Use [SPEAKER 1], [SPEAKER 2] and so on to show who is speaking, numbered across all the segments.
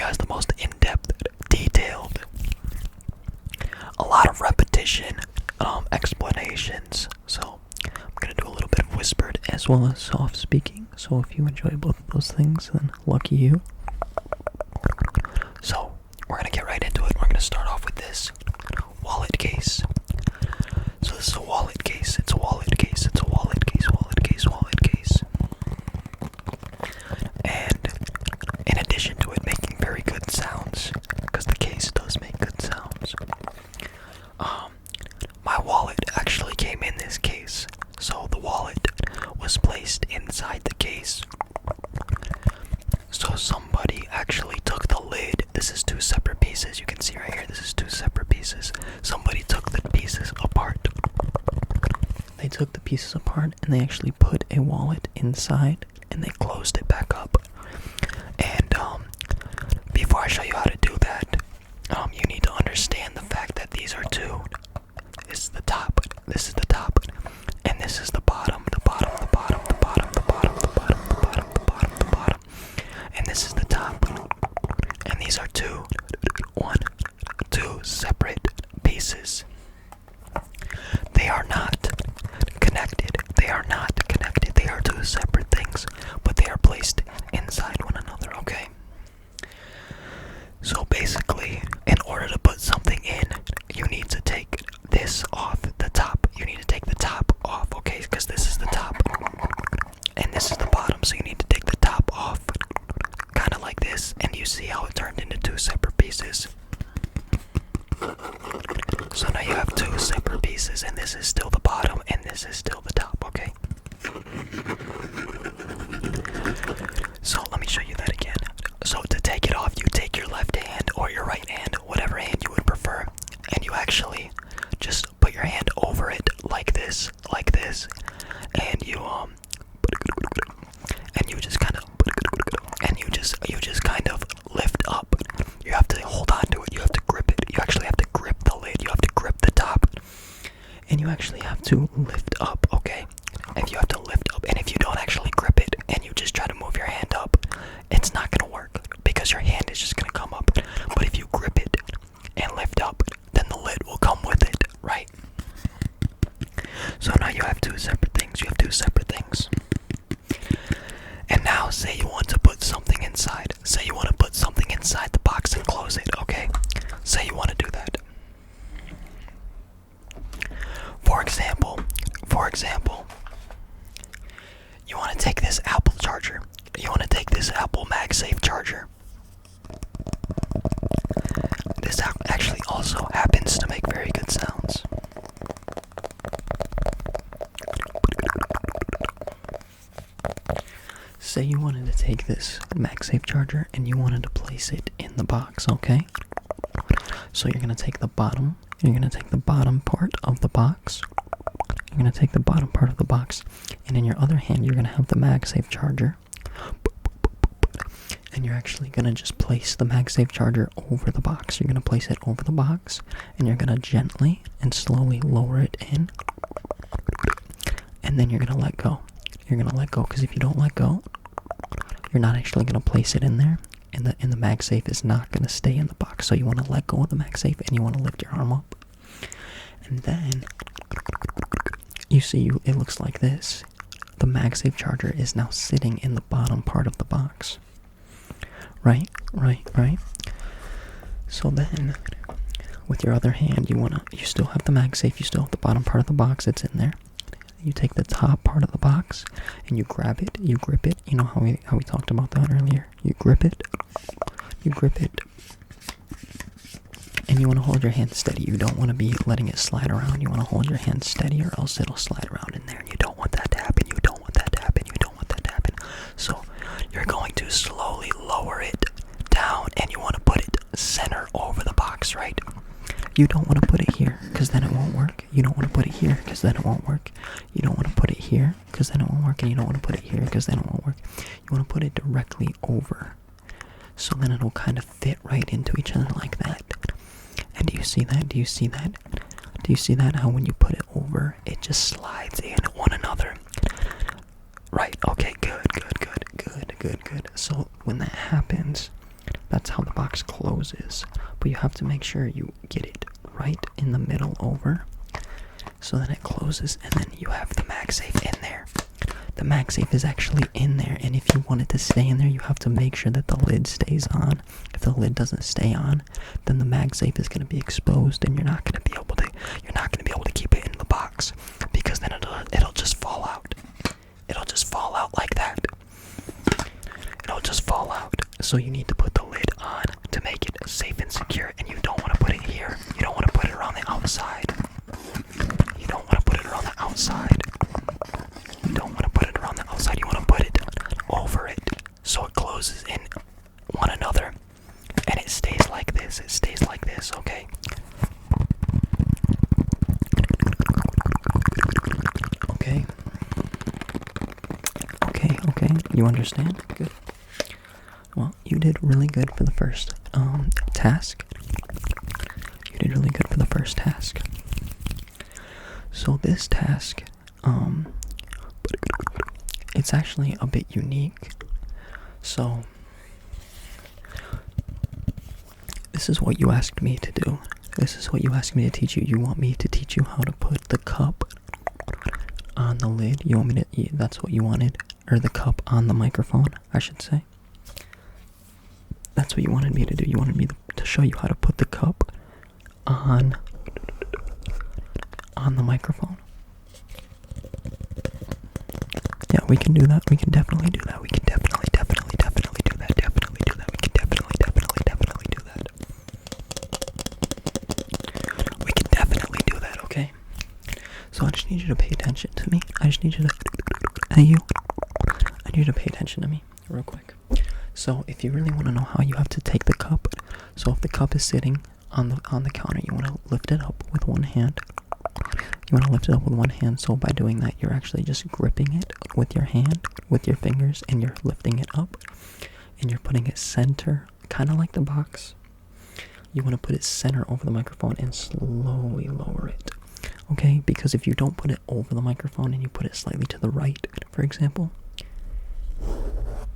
[SPEAKER 1] guys the most in-depth, detailed, a lot of repetition, explanations. So I'm gonna do a little bit of whispered as well as soft speaking. So if you enjoy both of those things, then lucky you. So we're gonna get right into it. We're gonna start off with this wallet case. So this is a wallet case. It's a wallet case. It's a wallet case. Wallet case. Wallet case. And in addition to it making very good sounds, because the case does make good sounds, my wallet actually came in this case. So the wallet was placed inside the case. So somebody actually took the lid. This is two separate pieces. You can see right here, this is two separate pieces. Somebody took the pieces apart. They took the pieces apart and they actually put a wallet inside and they closed it back up. And before I show you how to do that, you need to understand the fact that these are two. This is the top, this is the top, and this is the bottom, the bottom, the bottom, the bottom, the bottom, the bottom, the bottom, the bottom, the bottom, and this is the top. And these are two separate pieces. They are not connected. They are not connected. They are two separate things, but they are placed inside one another, okay? So basically, in order to put something in, you need to take this off the top. You need to take the top off, okay? Because this is the top, and this is the bottom, so you need to take the top off, kind of like this, and you see how it turned into two separate pieces. So now you have two separate pieces, and this is still the bottom, and this is still the top, okay? So let me show you that again. So to take it off, you take your left hand or your right hand, whatever hand you would prefer, and you actually just put your hand over it like this, and you just kind of, and you just kind of lift up. You have to hold on to it. You have to grip it. You actually have to grip the lid. You have to grip the top, and you actually have to lift up. Okay, if you have to lift up, and if you don't actually grip it, and you just try to move your hand up, it's not gonna work because your hand is just gonna come up. But if you grip it and lift up, then the lid will come with it, right? So now you have two separate things. You have two separate things. And now say you want to put something inside. Say you want to put something inside the box and close it, okay? Say you want to do that. For example, you want to take this Apple charger. You want to take this Apple MagSafe charger. This actually also happens to make very good sounds. Say you wanted to take this MagSafe charger and you wanted to place it in the box, okay? So you're going to take the bottom, part of the box. You're going to take the bottom part of the box, and in your other hand you're going to have the MagSafe charger. And you're actually going to just place the MagSafe charger over the box. You're going to place it over the box, and you're going to gently and slowly lower it in. And then you're going to let go. You're going to let go, because if you don't let go, you're not actually going to place it in there, and the MagSafe is not going to stay in the box. So you want to let go of the MagSafe, and you want to lift your arm up. And then, you see, it looks like this. The MagSafe charger is now sitting in the bottom part of the box. Right. So then, with your other hand, you still have the MagSafe, you still have the bottom part of the box, it's in there. You take the top part of the box, and you grab it, you grip it. You know how we talked about that earlier? You grip it, and you want to hold your hand steady. You don't want to be letting it slide around. You want to hold your hand steady, or else it'll slide around in there, and you don't want that to happen. So you're going to slowly lower it down, and you want to put it center over the box, right? You don't want to put it here, because then it won't work. You don't want to put it here, because then it won't work. You don't want to put it here, because then it won't work. And you don't want to put it here, because then it won't work. You want to put it directly over, so then it'll kind of fit right into each other like that. And do you see that? Do you see that? How when you put it over, it just slides in one another. Right, okay, good. So when that happens, That's how the box closes. But you have to make sure you get it right in the middle over, so then it closes, and then you have the MagSafe in there. The MagSafe is actually in there, and if you want it to stay in there, you have to make sure that the lid stays on. If the lid doesn't stay on, then the MagSafe is going to be exposed, and you're not going to be able to keep it in the box, because then it'll just fall out. It'll just fall out like that. It'll just fall out. So you need to put the lid on to make it safe and secure, and you don't want to put it here. You don't want to put it around the outside. You don't want to put it around the outside. You don't want to put it around the outside. You want to put it over it, so it closes in one another, and it stays like this. It stays like this, okay? Okay. Okay. You understand? Good. Well, you did really good for the first task. You did really good for the first task. So this task, it's actually a bit unique. So this is what you asked me to do. This is what you asked me to teach you. You want me to teach you how to put the cup on the lid. You want me to, that's what you wanted, or the cup on the microphone, I should say. That's what you wanted me to do. You wanted me to show you how to put the cup on the microphone. Yeah, we can do that. We can definitely do that. We can definitely do that. Definitely do that. We can definitely do that. We can definitely do that, okay? So I just need you to pay attention to me. I need you to pay attention to me real quick. So if you really want to know how, you have to take the cup. So if the cup is sitting on the counter, you want to lift it up with one hand. So by doing that, you're actually just gripping it with your hand, with your fingers, and you're lifting it up, and you're putting it center, kind of like the box. You want to put it center over the microphone and slowly lower it, okay? Because if you don't put it over the microphone and you put it slightly to the right, for example,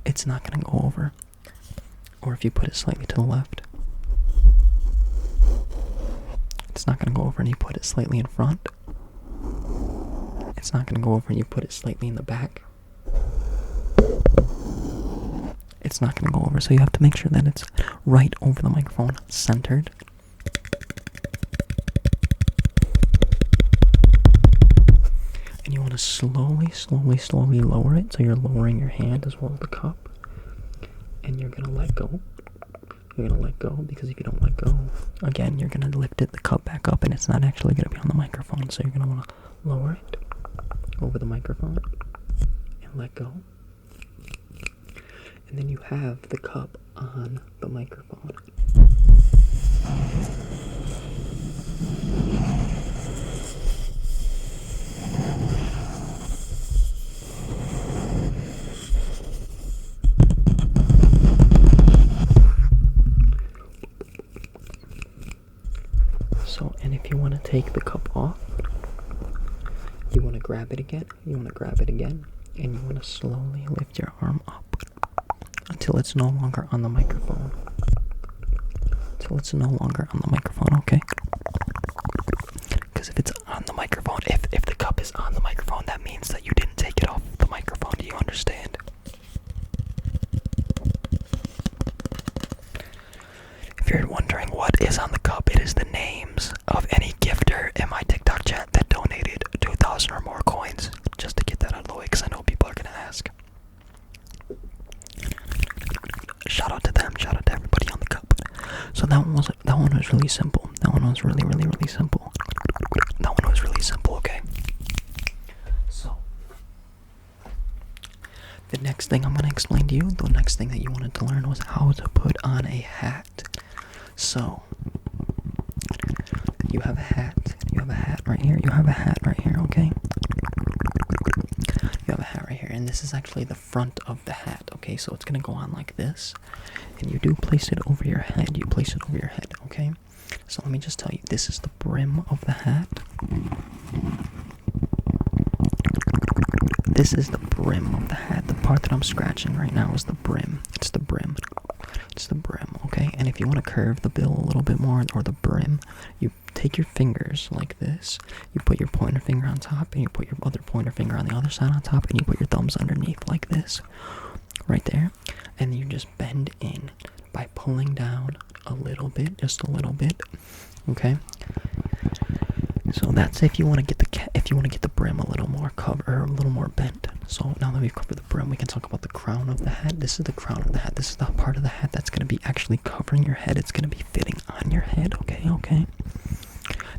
[SPEAKER 1] it's not going to go over. Or if you put it slightly to the left, it's not going to go over, and you put it slightly in front, it's not going to go over, and you put it slightly in the back, it's not going to go over. So you have to make sure that it's right over the microphone, centered. And you want to slowly lower it, so you're lowering your hand as well as the cup, and you're going to let go. You're going to let go, because if you don't let go, again, you're going to lift the cup back up, and it's not actually going to be on the microphone. So you're going to want to lower it over the microphone and let go. And then you have the cup on the microphone. So, and if you want to take the cup off, you want to grab it again, and you want to slowly lift your arm up until it's no longer on the microphone. Okay? Because if it's on the microphone, if the cup is on the microphone, that means that you didn't take it off the microphone. Do you understand? If you're wondering what is on the cup, it is the names of any gifter in my TikTok chat that donated 2,000 or more coins, just to get that out of the way, because I know people are going to ask. Shout out to them, shout out to everybody on the cup. So that one was really simple. That one was really simple. Okay? So, the next thing I'm going to explain to you, the next thing that you wanted to learn was how to put on a hat. So, you have a hat right here, okay? You have a hat right here, and this is actually the front of the hat, okay? So it's gonna go on like this, and you do place it over your head, okay? So let me just tell you, this is the brim of the hat. This is the brim of the hat. The part that I'm scratching right now is the brim. It's the brim, okay? And if you want to curve the bill a little bit more, or the brim, you take your fingers like this. You put your pointer finger on top, and you put your other pointer finger on the other side on top, and you put your thumbs underneath like this, right there. And you just bend in by pulling down a little bit, just a little bit. Okay. So that's if you want to get the brim a little more or a little more bent. So now that we've covered the brim, we can talk about the crown of the hat. This is the crown of the hat. This is the part of the hat that's going to be actually covering your head. It's going to be fitting on your head. Okay.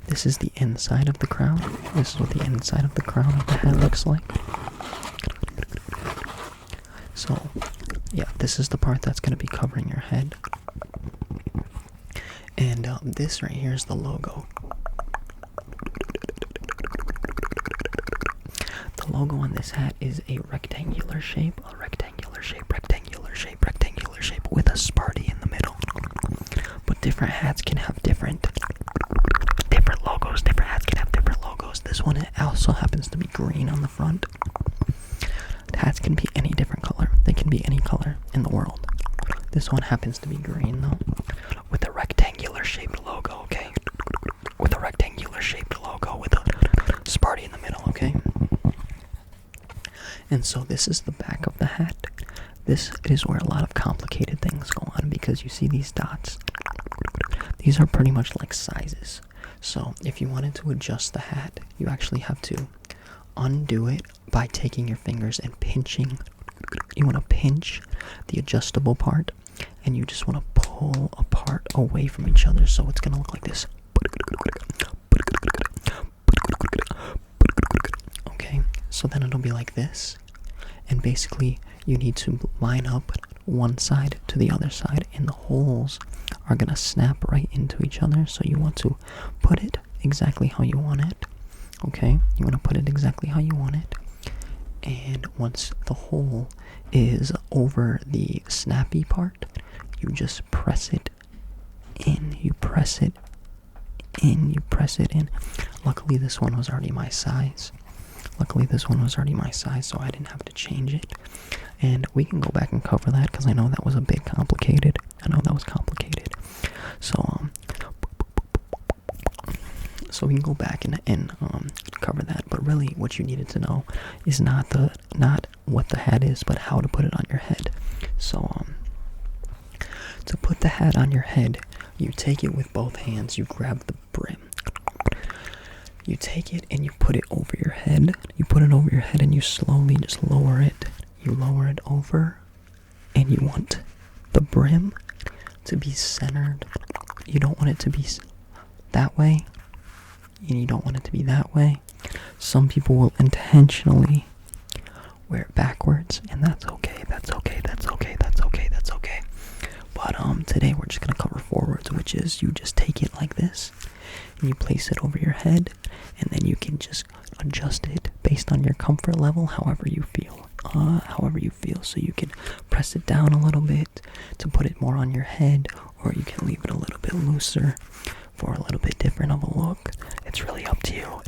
[SPEAKER 1] This is the inside of the crown. This is what the inside of the crown of the hat looks like. So, yeah, this is the part that's going to be covering your head. And this right here is the logo. The logo on this hat is a rectangular shape with a Sparty in the middle. But different hats can have different logos. Different hats can have different logos. This one also happens to be green on the front. Hats can be any different color. They can be any color in the world. This one happens to be green though, with a rectangular shaped logo, okay? With a rectangular shaped logo with a Sparty in the middle, okay? And so this is the back of the hat. This is where a lot of complicated things go on, because you see these dots. These are pretty much like sizes. So if you wanted to adjust the hat, you actually have to undo it by taking your fingers and pinching. You want to pinch the adjustable part, and you just want to pull apart away from each other, so it's going to look like this. Okay, so then it'll be like this, and basically you need to line up one side to the other side, and the holes are going to snap right into each other, so you want to put it exactly how you want it. Okay, you want to put it exactly how you want it, and once the hole is over the snappy part, you just press it in. You press it in. Luckily this one was already my size. So I didn't have to change it. And we can go back and cover that, because I know that was a bit complicated. So we can go back and cover that. But really what you needed to know is not what the hat is, but how to put it on your head. So to put the hat on your head, you take it with both hands, you grab the brim. You take it and you put it over your head. And you slowly just lower it. You lower it over, and you want the brim to be centered. You don't want it to be that way, and you don't want it to be that way. Some people will intentionally wear it backwards, and that's okay. But today we're just gonna cover forwards, which is you just take it like this, and you place it over your head, and then you can just adjust it based on your comfort level, however you feel. So you can press it down a little bit to put it more on your head, or you can leave it a little bit looser for a little bit different of a look. It's really up to you.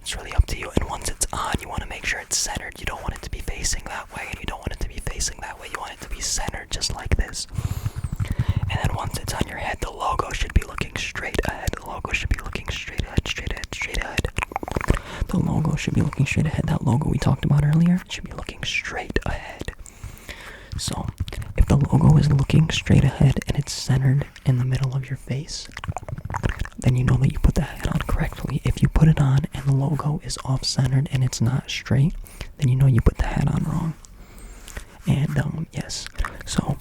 [SPEAKER 1] And once it's on, you want to make sure it's centered. You don't want it to be facing that way, and you don't want it to be facing that way. You want it to be centered just like this. And then once it's on your head, the logo should be looking straight ahead. The logo should be looking straight ahead. The logo should be looking straight ahead. That logo we talked about earlier should be looking straight ahead. So if the logo is looking straight ahead and it's centered in the middle of your face, then you know that you put the hat on correctly. If you put it on and the logo is off-centered and it's not straight, then you know you put the hat on wrong. And yes, so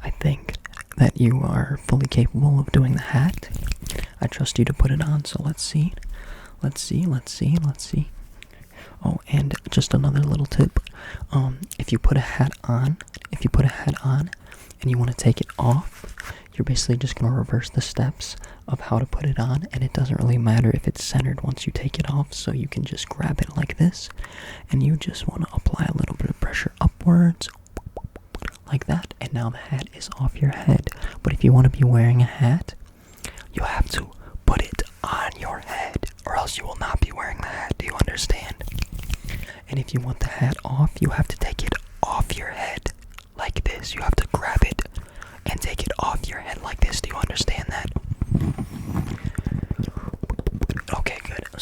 [SPEAKER 1] I think that you are fully capable of doing the hat. I trust you to put it on, so let's see. Oh, and just another little tip. If you put a hat on and you want to take it off, you're basically just going to reverse the steps of how to put it on, and it doesn't really matter if it's centered once you take it off, so you can just grab it like this, and you just want to apply a little bit of pressure upwards, like that, and now the hat is off your head. But if you want to be wearing a hat, you have to put it on your head, or else you will not be wearing the hat. Do you understand? And if you want the hat off, you have to take it off your head like this. You have to grab it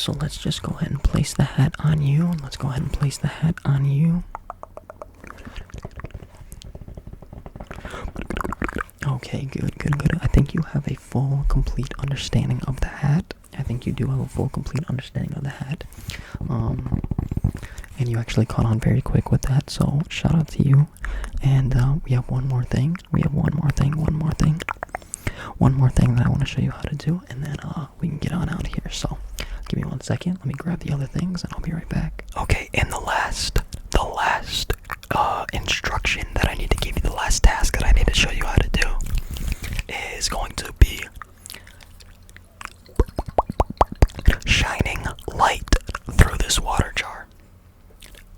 [SPEAKER 1] So let's just go ahead and place the hat on you. Let's go ahead and place the hat on you. Okay, good. I think you have a full, complete understanding of the hat. I think you do have a full, complete understanding of the hat. And you actually caught on very quick with that, so shout out to you. And we have one more thing. One more thing that I want to show you how to do, and then we can get on out here. So give me 1 second. Let me grab the other things, and I'll be right back. Okay, and the last instruction that I need to give you, the last task that I need to show you how to do, is going to be shining light through this water jar.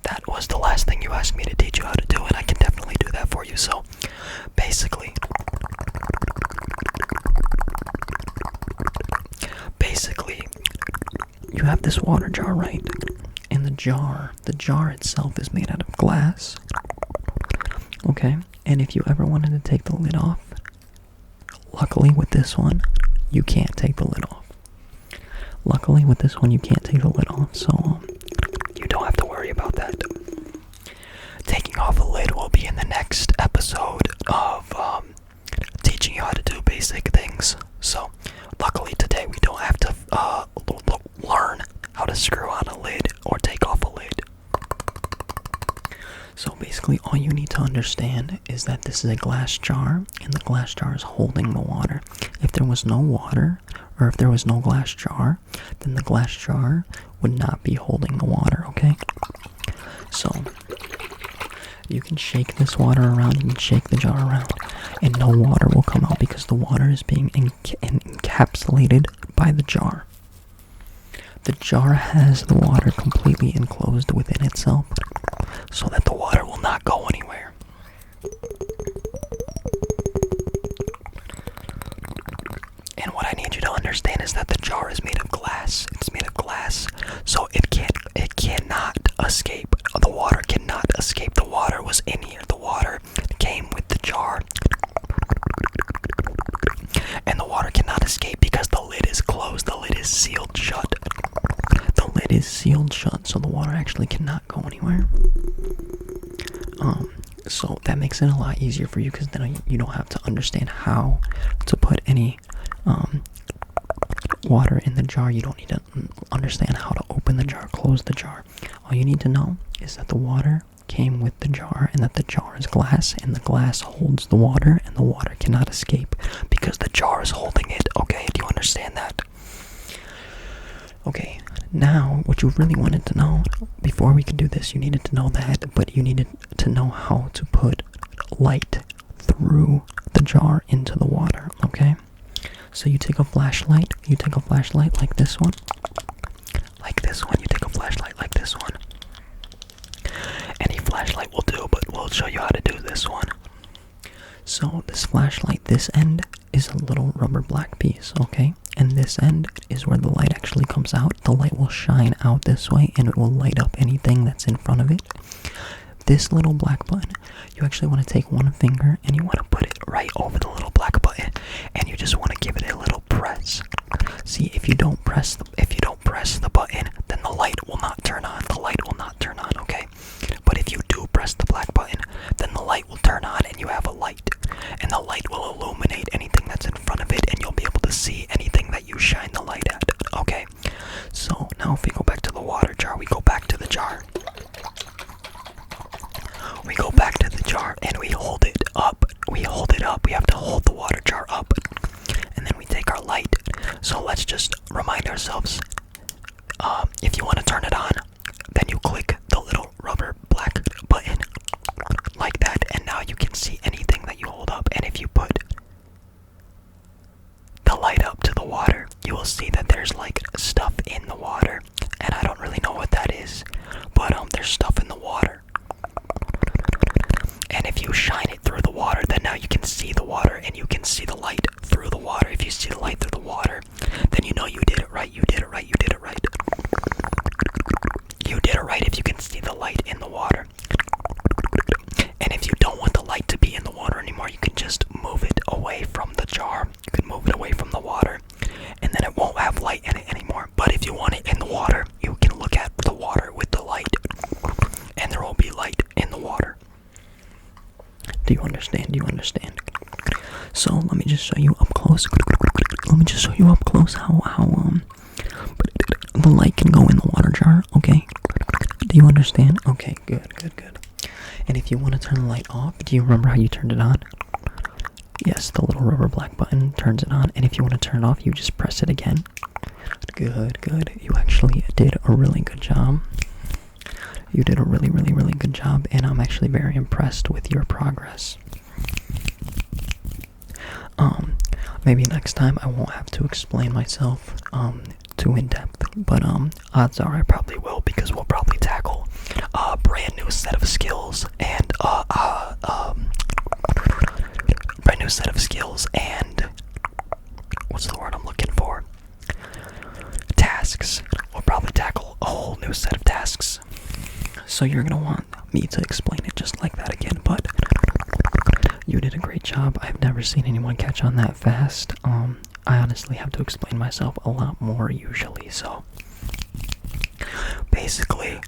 [SPEAKER 1] That was the last thing you asked me to teach you how to do, and I can definitely do that for you. So basically you have this water jar, right? And the jar itself is made out of glass. Okay? And if you ever wanted to take the lid off, luckily with this one, you can't take the lid off. So you don't have to worry about that. Taking off a lid will be in the next episode of teaching you how to do basic things. So luckily today we don't have to learn how to screw on a lid or take off a lid. So basically all you need to understand is that this is a glass jar, and the glass jar is holding the water. If there was no water, or if there was no glass jar, then the glass jar would not be holding the water, okay? So you can shake this water around, you can shake the jar around, and no water will come out because the water is being encapsulated by the jar. The jar has the water completely enclosed within itself so that the water will not go anywhere. And what I need you to understand is that the jar is made of glass. It's made of glass, so it cannot escape. The water cannot escape. The water was in here. The water came with the jar. And the water cannot escape because the lid is closed. The lid is sealed shut. So the water actually cannot go anywhere. So that makes it a lot easier for you, because then you don't have to understand how to put any water in the jar. You don't need to understand how to open the jar, close the jar. All you need to know is that the water came with the jar, and that the jar is glass, and the glass holds the water, and the water cannot escape because the jar is holding it. Okay, do you understand that? Okay, now what you really wanted to know, before we could do this, you needed to know that, but you needed to know how to put light through the jar into the water, okay? So you take a flashlight like this one, you take a flashlight like this one. Any flashlight will do, but we'll show you how to do this one. So this flashlight, this end is a little rubber black piece, okay? And this end is where the light actually comes out. The light will shine out this way, and it will light up anything that's in front of it. This little black button, you actually want to take one finger and you want to put it right over the little black button, and you just want to give it a little press. See, if you don't press the button, then the light will not turn on. Okay? But if you do press the black button, then the light will turn on and you have a light. And the light will illuminate anything that's in front of it, and you'll be able to see anything that you shine the light at. Okay? So now if we go back to the water jar, we go back to the jar. And we hold it up. We have to hold the water jar up. And then we take our light. So let's just remind ourselves, if you want to turn it on, then you click the little rubber black button like that, and now you can see anything that you hold up. And if you put the light up to the water, you will see that there's like stuff in the water, and I don't really know what that is, but there's stuff in the water. And if you shine it through the water, then now you can see the water, and you can see the light through the water. If you see the light through the water, then you know you did it right. You did it right if you can see the light in the water. And if you don't want the light to be in the water anymore, you can just move it away from the jar. You can move it away from the water, and then it won't have light in it anymore. But if you want it in the water, understand. You understand. So let me just show you up close. Let me just show you up close how the light can go in the water jar. Okay. Do you understand? Okay. Good. And if you want to turn the light off, do you remember how you turned it on? Yes, the little rubber black button turns it on. And if you want to turn it off, you just press it again. Good. You actually did a really good job. You did a really good job, and I'm actually very impressed with your progress. Maybe next time I won't have to explain myself too in depth, but odds are I probably will, because we'll probably tackle a brand new set of skills and what's the word I'm looking for? Tasks. We'll probably tackle a whole new set of tasks. So you're gonna want me to explain it just like that again, but you did a great job. I've never seen anyone catch on that fast. I honestly have to explain myself a lot more usually, so basically,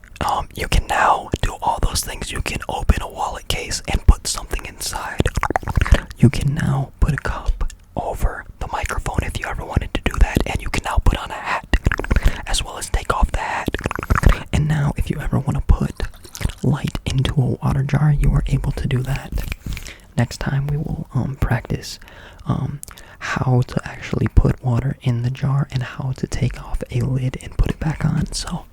[SPEAKER 1] you can now do all those things. You can open a wallet case and put something inside. You can now put a cup over the microphone if you ever wanted to do that, and you can now put on a hat as well as take off the hat. And now if you ever want to put light into a water jar, you are able to do that. Next time we will practice how to actually put water in the jar and how to take off a lid and put it back on. So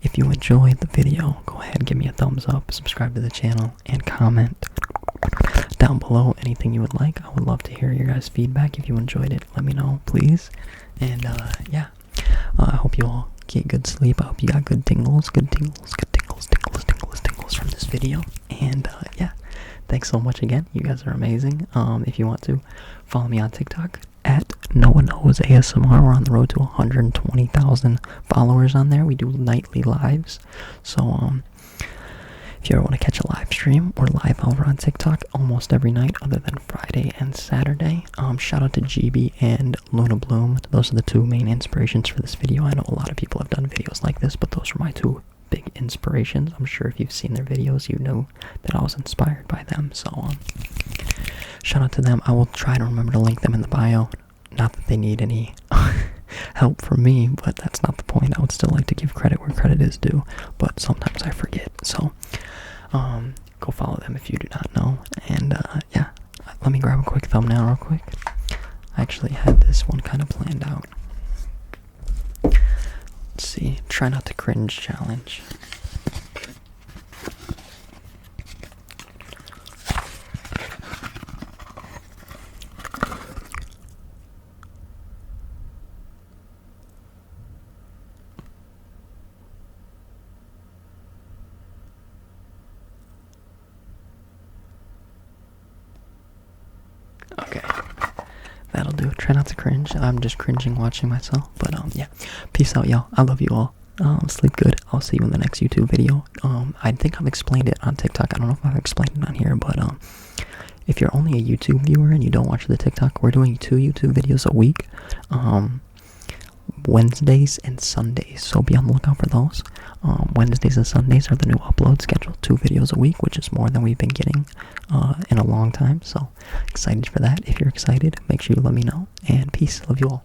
[SPEAKER 1] if you enjoyed the video, go ahead, give me a thumbs up, subscribe to the channel, and comment down below anything you would like. I would love to hear your guys' feedback. If you enjoyed it, let me know, please. And yeah, I hope you all get good sleep. I hope you got good tingles from this video. And yeah, thanks so much again. You guys are amazing. If you want to, follow me on TikTok at noahknowsasmr. We're on the road to 120,000 followers on there. We do nightly lives. So if you ever want to catch a live stream, we're live over on TikTok almost every night other than Friday and Saturday. Shout out to GB and Luna Bloom. Those are the two main inspirations for this video. I know a lot of people have done videos like this, but those are my two big inspirations. I'm sure if you've seen their videos, you know that I was inspired by them. So shout out to them. I will try to remember to link them in the bio. Not that they need any help from me, but that's not the point. I would still like to give credit where credit is due, but sometimes I forget. So go follow them if you do not know. And yeah, let me grab a quick thumbnail real quick. I actually had this one kind of planned out. Let's see, try not to cringe challenge. Okay, that'll do. Try not to cringe. I'm just cringing watching myself. But yeah, peace out, y'all. I love you all. Sleep good. I'll see you in the next YouTube video. I think I've explained it on TikTok. I don't know if I've explained it on here, but if you're only a YouTube viewer and you don't watch the TikTok, we're doing 2 YouTube videos a week. Wednesdays and Sundays, so be on the lookout for those. Wednesdays and Sundays are the new upload schedule, 2 videos a week, which is more than we've been getting in a long time, so excited for that. If you're excited, make sure you let me know, and peace. Love you all.